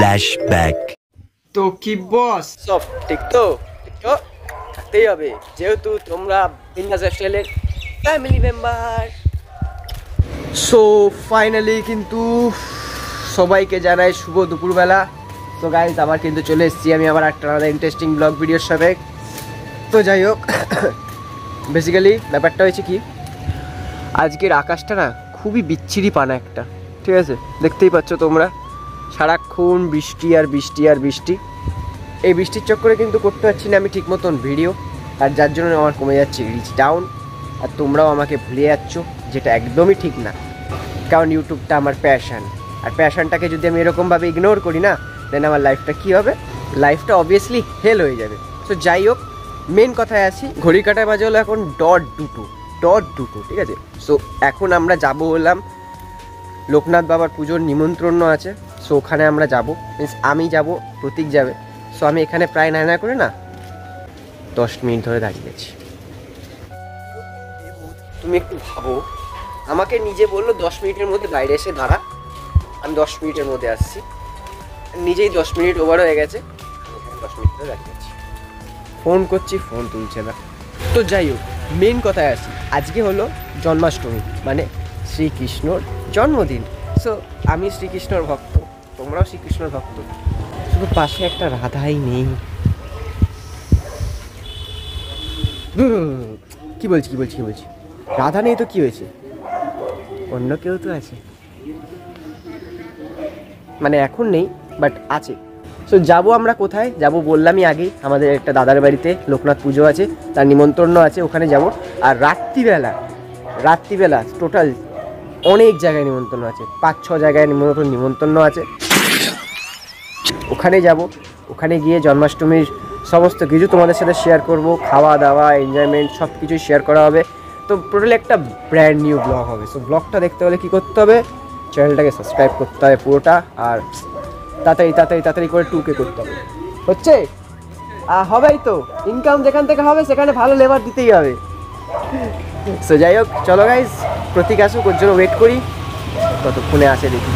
Flashback. তো কি বস, সব ঠিক তো? ঠিক তো থাকতেই হবে, যেহেতু তোমরা বিন্দাস লাইফস্টাইলের ফ্যামিলি মেম্বার। সো ফাইনালি কিন্তু সবাইকে জানাই শুভ দুপুরবেলা। তো গাইজ আবার কিন্তু চলে এসেছি আমি আবার একটা আলাদা ইন্টারেস্টিং ব্লগ ভিডিওর সাথে। তো যাই হোক, বেসিক্যালি ব্যাপারটা হয়েছে কি, আজকের আকাশটা না খুবই বিচ্ছিরি পানা একটা, ঠিক আছে? দেখতেই পাচ্ছ তোমরা, সারাক্ষণ বৃষ্টি আর বৃষ্টি আর বৃষ্টি। এই বৃষ্টির চক্করে কিন্তু করতে পারছি না আমি ঠিক মতন ভিডিও, আর যার জন্য আমার কমে যাচ্ছে রিচ ডাউন, আর তোমরাও আমাকে ভুলে যাচ্ছ, যেটা একদমই ঠিক না। কারণ ইউটিউবটা আমার প্যাশান, আর প্যাশানটাকে যদি আমি এরকমভাবে ইগনোর করি না, দেন আমার লাইফটা কী হবে? লাইফটা অবভিয়াসলি হেল হয়ে যাবে। সো যাই হোক, মেন কথায় আসি, ঘড়ি কাটার বাজে হলো এখন ডট দুটো, ঠিক আছে? সো এখন আমরা যাব হলাম লোকনাথ বাবার পুজোর নিমন্ত্রণ আছে। সো ওখানে আমরা যাব, মিনস আমি যাব, প্রতীক যাবে। সো আমি এখানে প্রায় না করে না 10 মিনিট ধরে দাঁড়িয়ে আছি। তুমি একটু ভাবো, আমাকে নিজে বললো 10 মিনিটের মধ্যে বাইরে এসে দাঁড়া, আমি 10 মিনিটের মধ্যে আসছি, নিজেই 10 মিনিট ওভার হয়ে গেছে, 10 মিনিট ধরে দাঁড়িয়ে আছি। ফোন করছি, ফোন তুলছে না। তো যাই হোক, মেন কথায় আসি, আজকে হলো জন্মাষ্টমী, মানে শ্রীকৃষ্ণর জন্মদিন। সো আমি শ্রীকৃষ্ণর ভক্ত, তোমরাও শ্রীকৃষ্ণর ভক্ত, শুধু পাশে একটা রাধাই নেই। কি বলছি রাধা নেই তো কি হয়েছে, অন্য কেউ তো আছে, মানে এখন নেই বাট আছে। সো যাবো আমরা কোথায় যাব বললামই আগেই, আমাদের একটা দাদার বাড়িতে লোকনাথ পুজো আছে, তার নিমন্ত্রণ আছে, ওখানে যাব। আর রাত্রিবেলা টোটাল অনেক জায়গায় নিমন্ত্রণ আছে, 5-6 জায়গায় নিমন্ত্রণ আছে, ওখানে যাব। ওখানে গিয়ে জন্মাষ্টমীর সমস্ত কিছু তোমাদের সাথে শেয়ার করব, খাওয়া দাওয়া এনজয়মেন্ট সব কিছুই শেয়ার করা হবে। তো টোটালি একটা ব্র্যান্ড নিউ ব্লগ হবে। সো ব্লগটা দেখতে হলে কী করতে হবে? চ্যানেলটাকে সাবস্ক্রাইব করতে হবে পুরোটা, আর তাড়াতাড়ি করে 2K করতে হবে। হচ্ছে হবেই তো, ইনকাম যেখান থেকে হবে সেখানে ভালো লেবার দিতেই হবে। সো যাই হোক, চলো গাইজ, প্রতীক আসুক, ওর জন্য ওয়েট করি, কতক্ষণে আসে দেখি।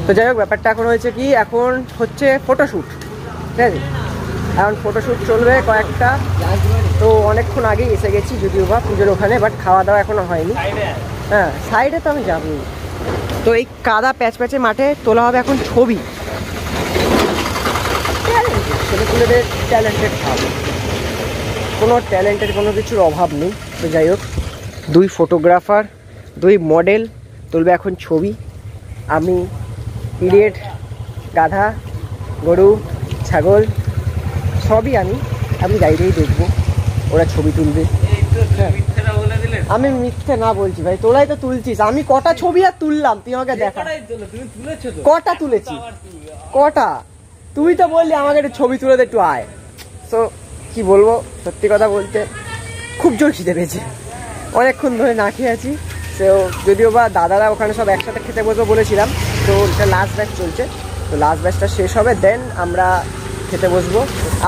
তো যাই হোক, ব্যাপারটা এখন হয়েছে কি, এখন হচ্ছে ফটোশ্যুট, ঠিক আছে? এখন ফটোশ্যুট চলবে কয়েকটা। তো অনেকক্ষণ আগেই এসে গেছি যদিও বা পুজোর ওখানে, বাট খাওয়া দাওয়া এখনও হয়নি। হ্যাঁ, সাইডে তো আমি যাবই। তো এই কাদা প্যাচে মাঠে তোলা হবে এখন ছবি। ছেলেপুলেদের ট্যালেন্টেড ভাব, কোনো ট্যালেন্টের কোনো কিছুর অভাব নেই। তো যাই হোক, 2 ফটোগ্রাফার 2 মডেল তুলবে এখন ছবি। আমি পিরিয়ড, গাধা, গরু, ছাগল সবই আমি গাইডেই দেখবো, ওরা ছবি তুলবে। আমি মিথ্যে না বলছি ভাই, তোরাই তো তুলছিস। আমি কটা ছবি আর তুললাম তুই আমাকে দেখা, কটা তুলেছি, কটা? তুই তো বললি আমাকে একটু ছবি তুলে দে, একটু আয়। সো কি বলবো, সত্যি কথা বলতে খুব জোর খিদে পেয়েছে, অনেকক্ষণ ধরে না খেয়ে আছি। তো যদিও বা দাদারা ওখানে সব একসাথে খেতে বসবো বলেছিলাম, তো এটা লাস্ট ব্যাচ চলছে। তো লাস্ট ব্যাচটা শেষ হবে, দেন আমরা খেতে বসবো।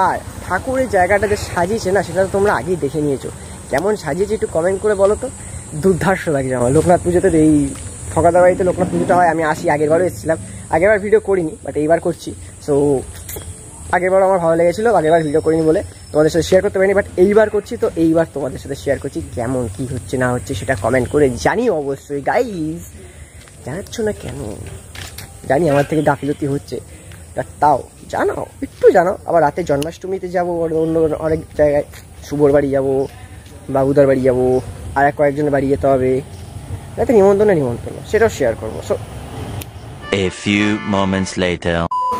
আর ঠাকুরের জায়গাটা যে সাজিয়েছে না, সেটা তো তোমরা আগেই দেখে নিয়েছো, কেমন সাজিয়েছে একটু কমেন্ট করে বলো তো। দুর্ধর্ষ লাগছে আমার লোকনাথ পুজোতে, এই ঠকাদা বাড়িতে লোকনাথ পুজোটা হয়। আমি আসি, আগেরবারও এসেছিলাম, আগেরবার ভিডিও করিনি বাট এইবার করছি। সো আগেরবারও আমার ভালো লেগেছিলো, আগেরবার ভিডিও করিনি বলে তোমাদের সাথে শেয়ার করতে পারিনি, বাট এইবার করছি। তো এইবার তোমাদের সাথে শেয়ার করছি, কেমন কি হচ্ছে না হচ্ছে সেটা কমেন্ট করে জানি অবশ্যই। গাইজ জানাচ্ছ না কেন? জানি আমার থেকে গাফিলতি হচ্ছে, তাও জানাও, একটু জানাও। আবার রাতে জন্মাষ্টমীতে যাবো অন্য অনেক জায়গায়, শুভর বাড়ি যাবো, বাবুদার বাড়ি যাবো, আর কয়েকজনের বাড়ি যেতে হবে, রাতে নিমন্ত্রণ সেটাও শেয়ার করবো। So A few moments later.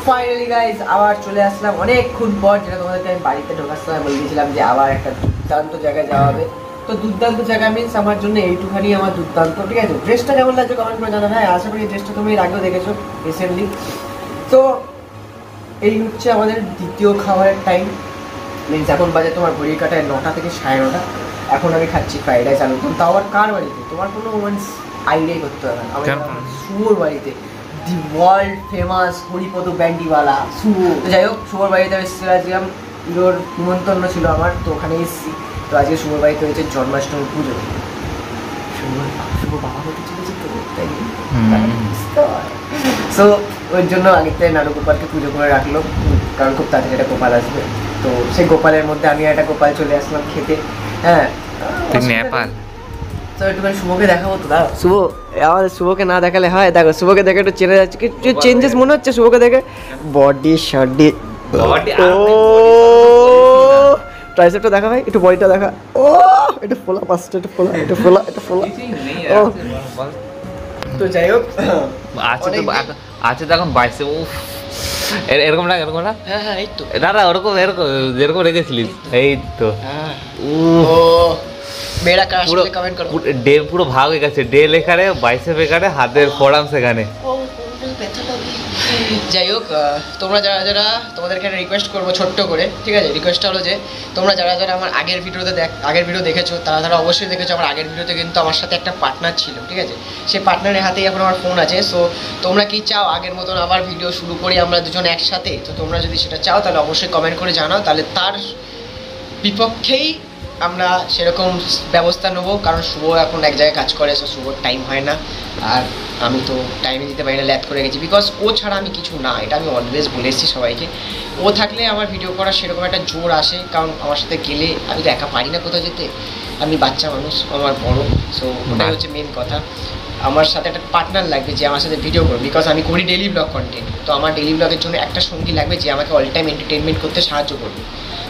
Finally guys আবার চলে আসলাম অনেকক্ষণ পর, যেটা তোমাদেরকে আমি বাড়িতে ঢোকার সময় বলে দিয়েছিলাম যে আবার একটা দুর্দান্ত জায়গায় যাওয়া হবে। তো দুর্দান্ত জায়গা মিনস আমার জন্য এইটুখানি আমার দুর্দান্ত, ঠিক আছে? ড্রেসটা কেমন লাগছে কমেন্ট করে জানাবে। হ্যাঁ, আশা করি ড্রেসটা তুমি এর আগেও দেখেছো রিসেন্টলি। তো এই হচ্ছে আমাদের দ্বিতীয় খাবারের টাইম, মিনস এখন বাজে তোমার ঘড়ি কাটায় 9টা থেকে 9:30। এখন আমি খাচ্ছি ফ্রাইড রাইস আলু দম, তাও আবার কার বাড়িতে? তোমার কোনো মিনস আইডিয়াই করতে হবে না। শুভর বাড়িতে দি ওয়ার্ল্ড ফেমাস হরিপদ ব্যান্ডিওয়ালা শুভ। তো যাই হোক, শুভর বাড়িতে এসেছিলাম, পুজোর নিমন্ত্রণ ছিল আমার, তো ওখানে এসেছি। তো আজকে শুভর বাড়িতে হয়েছে জন্মাষ্টমী পুজো। শুভ বাবা হতে চলেছে তো, তাই সো ওর জন্য আগের থেকে নাড়ু গোপালকে পুজো করে রাখলো, কারণ খুব তাড়াতাড়ি একটা গোপাল আসবে। তো সেই গোপালের মধ্যে আমি একটা গোপাল চলে আসলাম খেতে। হ্যাঁ, নেপাল তো একটুখানি শুভকে দেখাবো তো। দাও শুভ, আমাদের শুভকে না দেখালে হয়। দেখো শুভকে দেখে একটু চেনে যাচ্ছে, কিছু চেঞ্জেস মনে হচ্ছে শুভকে দেখে। বডি শডি, ও ট্রাইসেপটা দেখা ভাই, একটু বডিটা দেখা। ও একটু ফোলা, পাঁচটা একটু ফোলা, একটু ফোলা, একটু ফোলা। ও তো যাই হোক, আছে তো এখন 22 উফ, এরকম না এরকম না। হ্যাঁ হ্যাঁ এই তো দাদা ওরকম এরকম যেরকম রেখেছিলিস এই তো। হ্যাঁ ও মেয়েরা কার সাথে কমেন্ট করো। ডে পুরো ভাগ হয়ে গেছে, ডে লেখারে, বাইসেপ এখানে, হাতের ফোরাম সেখানে। যাই হোক, তোমরা যারা যারা, তোমাদেরকে একটা রিকোয়েস্ট করবো ছোট্ট করে, ঠিক আছে? রিকোয়েস্টটা হলো যে তোমরা যারা যারা আমার আগের ভিডিও দেখেছো, তারা অবশ্যই দেখেছো আমার আগের ভিডিওতে কিন্তু আমার সাথে একটা পার্টনার ছিল, ঠিক আছে? সেই পার্টনারের হাতেই এখন আমার ফোন আছে। সো তোমরা কি চাও আগের মতন আবার ভিডিও শুরু করি আমরা দুজন একসাথে? তো তোমরা যদি সেটা চাও তাহলে অবশ্যই কমেন্ট করে জানাও, তাহলে তার বিপক্ষেই আমরা সেরকম ব্যবস্থা নেবো। কারণ শুভ এখন এক জায়গায় কাজ করে, সো শুভর টাইম হয় না, আর আমি তো টাইমে দিতে পারি না, ল্যাদ করে গেছি। বিকজ ও ছাড়া আমি কিছু না, এটা আমি অলওয়েজ বলে এসেছি সবাইকে। ও থাকলে আমার ভিডিও করার সেরকম একটা জোর আসে, কারণ আমার সাথে গেলে আমি তো একা পারি না কোথাও যেতে, আমি বাচ্চা মানুষ, আমার বড়। সো ওটাই হচ্ছে মেন কথা, আমার সাথে একটা পার্টনার লাগবে যে আমার সাথে ভিডিও করবে। বিকজ আমি করি ডেইলি ব্লগ কন্টেন্ট, তো আমার ডেইলি ব্লগের জন্য একটা সঙ্গী লাগবে যে আমাকে অল টাইম এন্টারটেনমেন্ট করতে সাহায্য করবে।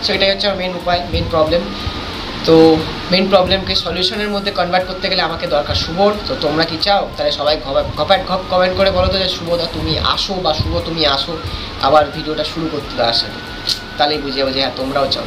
সো এটাই হচ্ছে আমার মেন উপায়, মেন প্রবলেম। তো মেন প্রবলেমকে সলিউশনের মধ্যে কনভার্ট করতে গেলে আমাকে দরকার শুভর। তো তোমরা কি চাও? তাহলে সবাই ঘপাট ঘপ কমেন্ট করে বলো তো যে শুভদা তুমি আসো, বা শুভ তুমি আসো, আবার ভিডিওটা শুরু করতে দাও আসে, তাহলেই বুঝে যাবো যে হ্যাঁ তোমরাও চাও।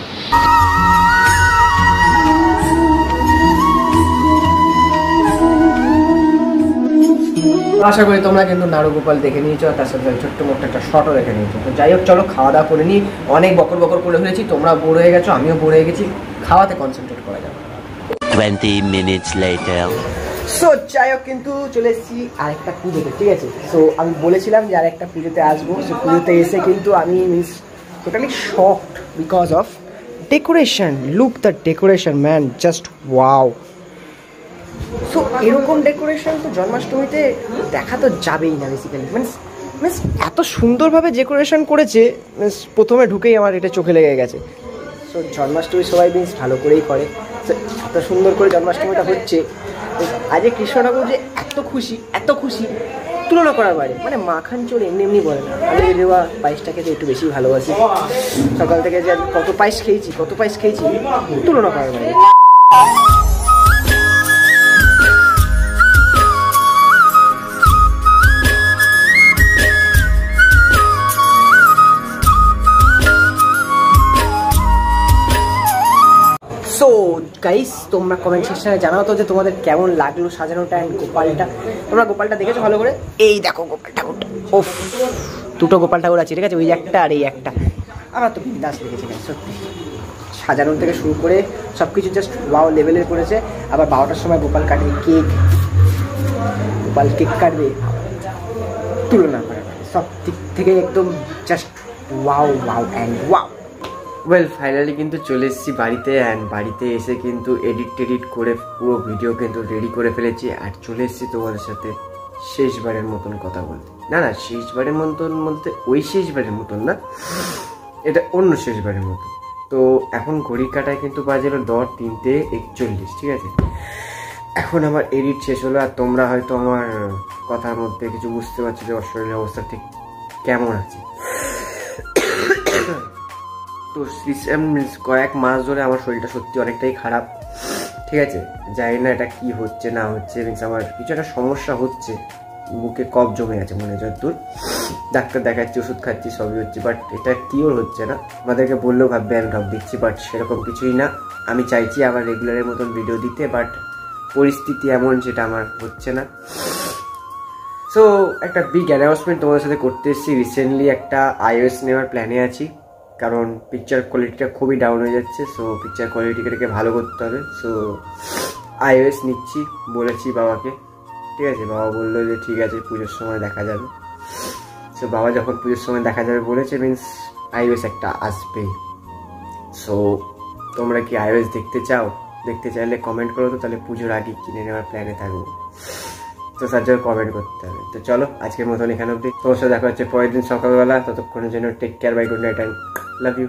আশা করি তোমরা কিন্তু নাড়ু গোপাল দেখে নিয়েছো, তার সাথে ছোট্ট মোট্ট একটা শর্টও দেখে নিয়েছো। তো যাই হোক, চলো খাওয়া দাওয়া করে নিই। অনেক বকর বকর করে ফেলেছি, তোমরা বোর হয়ে গেছো, আমিও বোর হয়ে গেছি, খাওয়াতে কনসেন্ট্রেট করা যাবে। 20 minutes later. সো যাই হোক, কিন্তু চলে এসেছি আরেকটা পুজোতে, ঠিক আছে? সো আমি বলেছিলাম যে আরেকটা পুজোতে আসবো। সো পুজোতে এসে কিন্তু আমি totally shocked because of decoration. Look the decoration man, just wow. So এরকম ডেকোরেশন তো জন্মাষ্টমীতে দেখা তো যাবেই না বেসিক্যালি। মিনস এত সুন্দরভাবে ডেকোরেশন করেছে, মিনস প্রথমে ঢুকেই আমার এটা চোখে লেগে গেছে। সো জন্মাষ্টমী সবাই মিনস ভালো করেই করে, সো এত সুন্দর করে জন্মাষ্টমীটা হচ্ছে। আজকে কৃষ্ণ ঠাকুর যে এত খুশি তুলনা করার বাইরে। মানে মাখান চোর এমনি এমনি বলে না, আমি দেওয়া পায়েসটা খেতে একটু বেশি ভালোবাসি। সকাল থেকে যে কত পায়েস খেয়েছি তুলনা করার বাইরে। সো গাইস, তোমরা কমেন্ট সেকশনে জানাও তো যে তোমাদের কেমন লাগলো সাজানোটা অ্যান্ড গোপালটা। তোমরা গোপালটা দেখেছো ভালো করে? এই দেখো গোপাল ঠাকুরটা, ওফ, দুটো গোপাল ঠাকুর আছে, ঠিক আছে? ওই একটা আর এই একটা। আমার তো বিন্দাস লেগেছে সত্যি, সাজানো থেকে শুরু করে সব কিছু জাস্ট ওয়াও লেভেলের করেছে। আবার 12টার সময় গোপাল কাটবে গোপাল কেক কাটবে, তুলনা করে সব দিক থেকে একদম just wow and wow. Well finally কিন্তু চলে এসেছি বাড়িতে, অ্যান্ড বাড়িতে এসে কিন্তু এডিট করে পুরো ভিডিও কিন্তু রেডি করে ফেলেছি। আর চলে এসেছি তোমাদের সাথে শেষবারের মতন কথা বলতে। না শেষবারের মতন বলতে ওই শেষবারের মতন না, এটা অন্য শেষবারের মতন। তো এখন ঘড়ি কাটায় কিন্তু বাজে হলো 3:41, ঠিক আছে? এখন আমার এডিট শেষ হলো, আর তোমরা হয়তো আমার কথার মধ্যে কিছু বুঝতে পারছো যে আমার শরীরের অবস্থা ঠিক কেমন আছে। তো কয়েক মাস ধরে আমার শরীরটা সত্যি অনেকটাই খারাপ, ঠিক আছে? জানি না এটা কি হচ্ছে না হচ্ছে, মিনস আমার কিছু একটা সমস্যা হচ্ছে, বুকে কফ জমে আছে মনে হয় যতদূর। ডাক্তার দেখাচ্ছি, ওষুধ খাচ্ছি, সবই হচ্ছে, বাট এটা কিওর হচ্ছে না। আমাদেরকে বললেও ভাববে আমি ঢপ দিচ্ছি, বাট সেরকম কিছুই না। আমি চাইছি আবার রেগুলারের মতন ভিডিও দিতে, বাট পরিস্থিতি এমন যেটা আমার হচ্ছে না। সো একটা বিগ অ্যানাউন্সমেন্ট তোমাদের সাথে করতে এসেছি। রিসেন্টলি একটা iOS নেওয়ার প্ল্যানে আছি, কারণ পিকচার কোয়ালিটিটা খুবই ডাউন হয়ে যাচ্ছে। সো পিকচার কোয়ালিটিটাকে ভালো করতে হবে। সো iOS নিচ্ছি, বলেছি বাবাকে। ঠিক আছে, বাবা বললো যে ঠিক আছে পুজোর সময় দেখা যাবে। সো বাবা যখন পুজোর সময় দেখা যাবে বলেছে মিনস iOS একটা আসবে। সো তোমরা কি iOS দেখতে চাও? দেখতে চাইলে কমেন্ট করো, তো তাহলে পুজোর আগে কিনে নেওয়ার প্ল্যানে থাকবো। তো তার জন্য কমেন্ট করতে হবে। তো চলো আজকের মতন এখানে অবধি, তোমার সাথে দেখা হচ্ছে পরের দিন সকালবেলা। ততক্ষণের জন্য take care, bye, good night and love you.